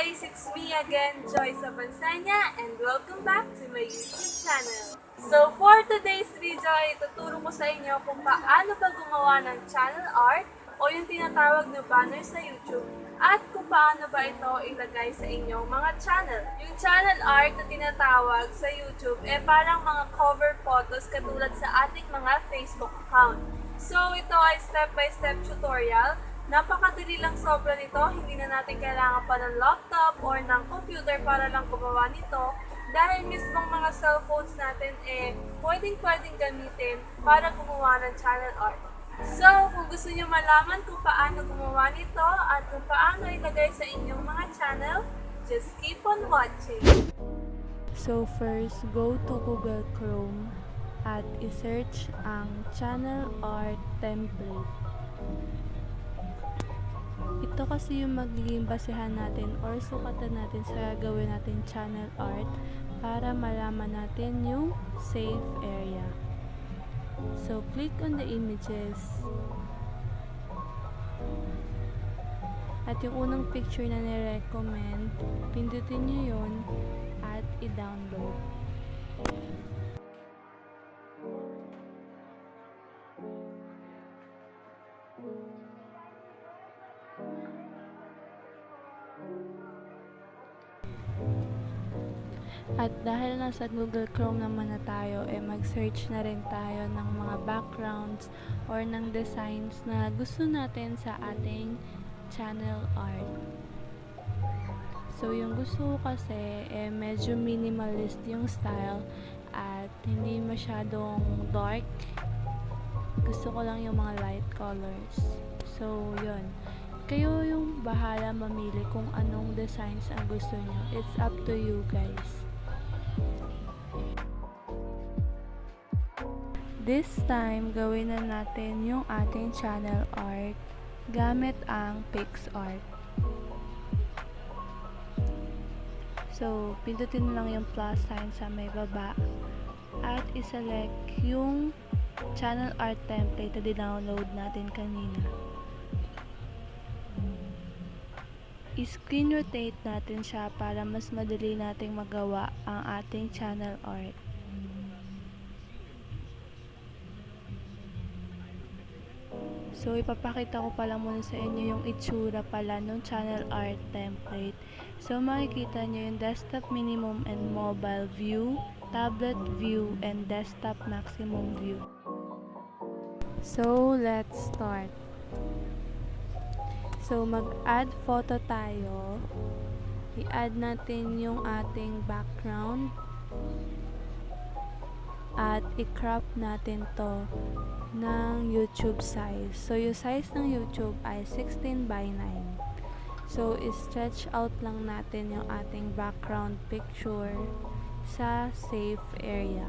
guys! It's me again, Joy Sabansanya, and welcome back to my YouTube channel. So for today's video ay tuturo ko sa inyo kung paano ba gumawa ng channel art o yung tinatawag na banner sa YouTube at kung paano ba ito ilagay sa inyong mga channel. Yung channel art na tinatawag sa YouTube parang mga cover photos katulad sa ating mga Facebook account. So ito ay step-by-step tutorial. Napakadali lang sobra nito, hindi na natin kailangan pa ng laptop or ng computer para lang gumawa nito dahil mismong mga cellphones natin pwedeng gamitin para gumawa ng channel art. So, kung gusto nyo malaman kung paano gumawa nito at kung paano ilagay sa inyong mga channel, just keep on watching! So first, go to Google Chrome at isearch ang channel art template. Ito kasi yung magiging basehan natin or sukatan natin sa gagawin natin channel art para malaman natin yung safe area. So, click on the images. At yung unang picture na ni-recommend, pindutin nyo yun at i-download. At dahil nasa Google Chrome naman na tayo, mag-search na rin tayo ng mga backgrounds or ng designs na gusto natin sa ating channel art. So, yung gusto ko kasi, medyo minimalist yung style at hindi masyadong dark. Gusto ko lang yung mga light colors. So, yun. Kayo yung bahala mamili kung anong designs ang gusto nyo. It's up to you guys. This time, gawin na natin yung ating channel art gamit ang PixArt. So, pindutin lang yung plus sign sa may baba at iselect yung channel art template na dinownload natin kanina. I-screen rotate natin siya para mas madali nating magawa ang ating channel art. So, ipapakita ko pala muna sa inyo yung itsura pala ng channel art template. So, makikita nyo yung desktop minimum and mobile view, tablet view, and desktop maximum view. So, let's start. So, mag-add photo tayo. I-add natin yung ating background. At i-crop natin to ng YouTube size. So, yung size ng YouTube ay 16:9. So, i-stretch out lang natin yung ating background picture sa safe area.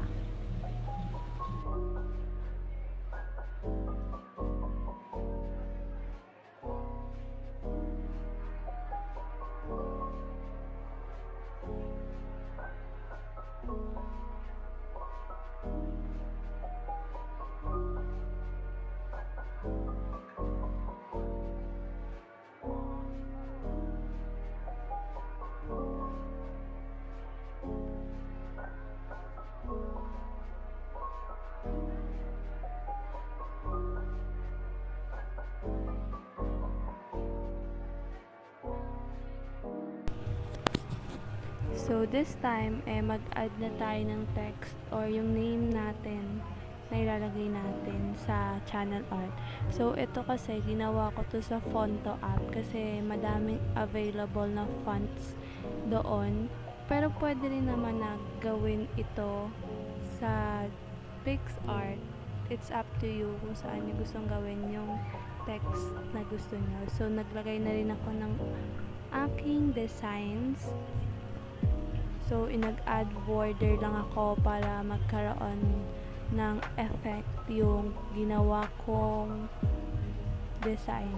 So, this time, mag-add na tayo ng text or yung name natin na ilalagay natin sa channel art. So, ito kasi, ginawa ko to sa Fonto app kasi madaming available na fonts doon. Pero, pwede rin naman na gawin ito sa PixArt. It's up to you kung saan nyo gustong gawin yung text na gusto nyo. So, naglagay na rin ako ng aking designs. So, inag-add border lang ako para magkaroon ng effect yung ginawa kong design.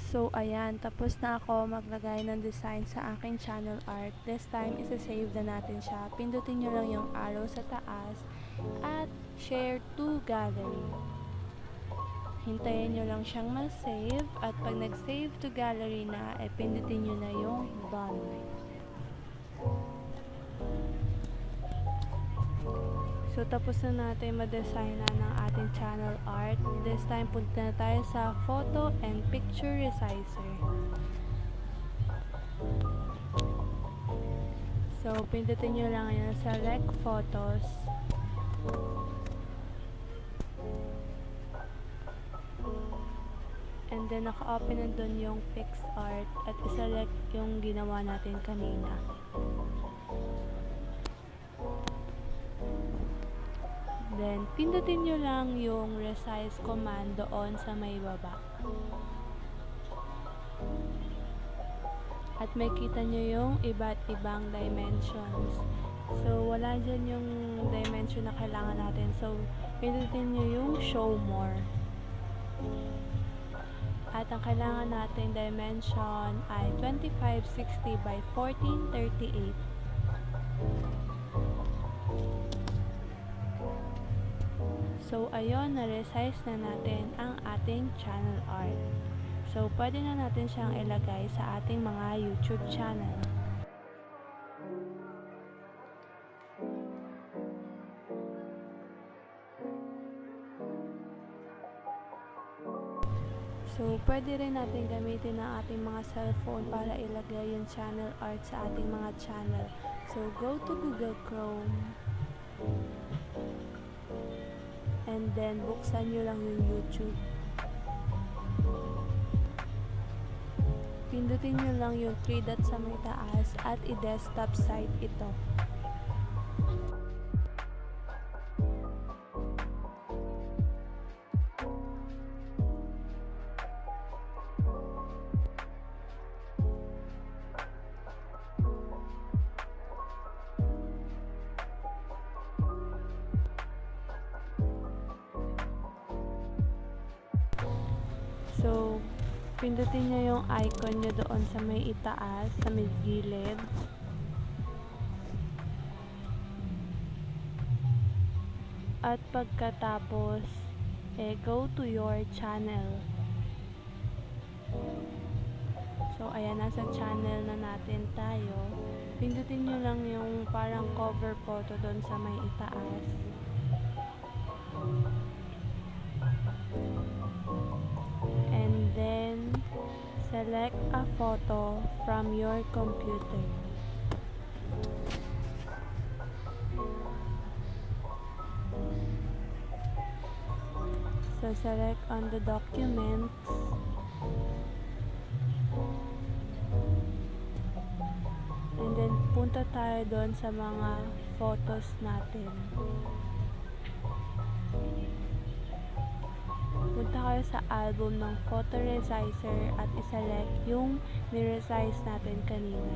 So, ayan, tapos na ako maglagay ng design sa aking channel art. This time, isa-save na natin siya. Pindutin nyo lang yung arrow sa taas at share to gallery. Hintayin nyo lang siyang mag-save at pag nag-save to gallery na, pindutin nyo na yung done. So, tapos na natin ma-design ng ating channel art. This time, punta na tayo sa photo and picture resizer. So, pindutin nyo lang yan, select photos. And then, naka-open na dun yung fix art at iselect yung ginawa natin kanina. Then, pindutin nyo lang yung resize command doon sa may baba. At makita nyo yung iba't ibang dimensions. So, wala dyan yung dimension na kailangan natin. So, pindutin nyo yung show more. At ang kailangan natin dimension ay 2560 by 1438. So, ayun, na-resize na natin ang ating channel art. So, pwede na natin siyang ilagay sa ating mga YouTube channel. So, pwede rin natin gamitin ang ating mga cellphone para ilagay yung channel art sa ating mga channel. So, go to Google Chrome. And then, buksan nyo lang yung YouTube. Pindutin nyo lang yung 3 dots sa may taas at i-desktop site ito. So, pindutin nyo yung icon nyo doon sa may itaas, sa may gilid. At pagkatapos, go to your channel. So, ayan, nasa channel na natin tayo. Pindutin nyo lang yung parang cover photo doon sa may itaas. And then, select a photo from your computer. So, select on the documents. And then, punta tayo doon sa mga photos natin. Punta kayo sa album ng photo resizer at iselect yung ni-resize natin kanina.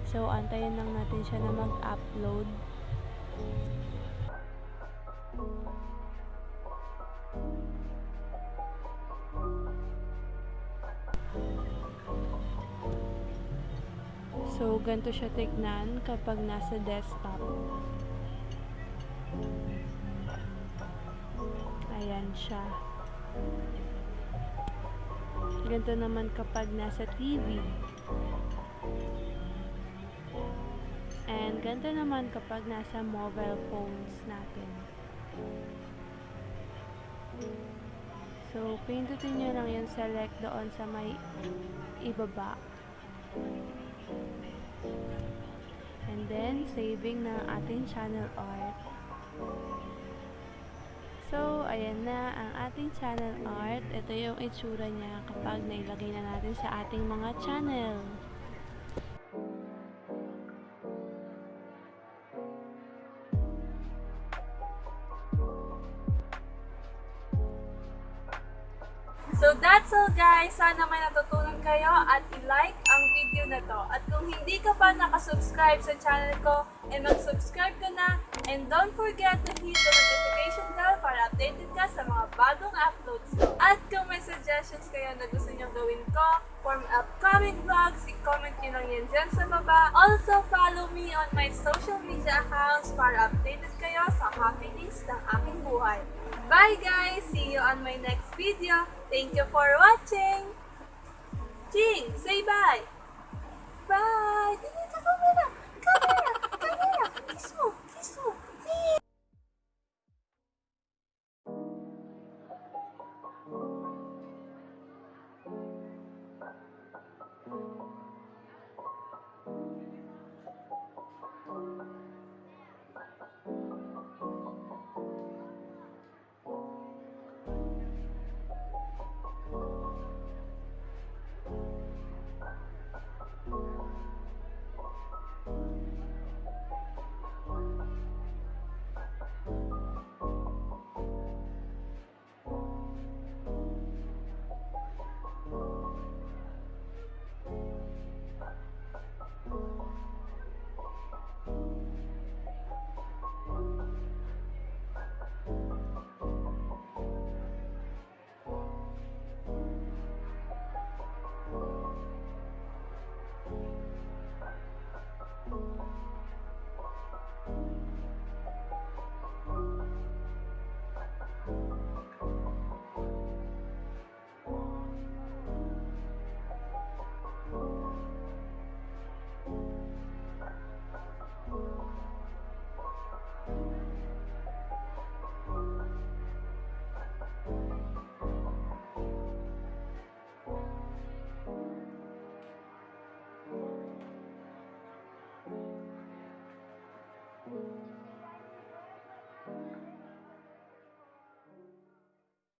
So, antayin lang natin siya na mag-upload. So, ganito siya tignan kapag nasa desktop. Ayan siya. Ganito naman kapag nasa TV. And ganito naman kapag nasa mobile phones natin. So, pindutin nyo lang yung select doon sa may ibaba. And then, saving na ating channel art. So, ayan na ang ating channel art. Ito yung itsura niya kapag nailagay na natin sa ating mga channel. So that's all guys, sana may natutunan kayo at i-like ang video na to. At kung hindi ka pa nakasubscribe sa channel ko, mag-subscribe ka na And don't forget to hit the notification bell para updated ka sa mga bagong uploads ko. At kung may suggestions kayo na gusto nyo gawin ko for upcoming vlogs, i-comment nyo lang yan dyan sa baba. Also, follow me on my social media accounts para updated kayo sa happenings ng aking buhay. Bye guys! See you on my next video. Thank you for watching! Ching! Say bye! Bye! Tingin sa camera! Camera! Camera! Kiss mo! Kiss mo!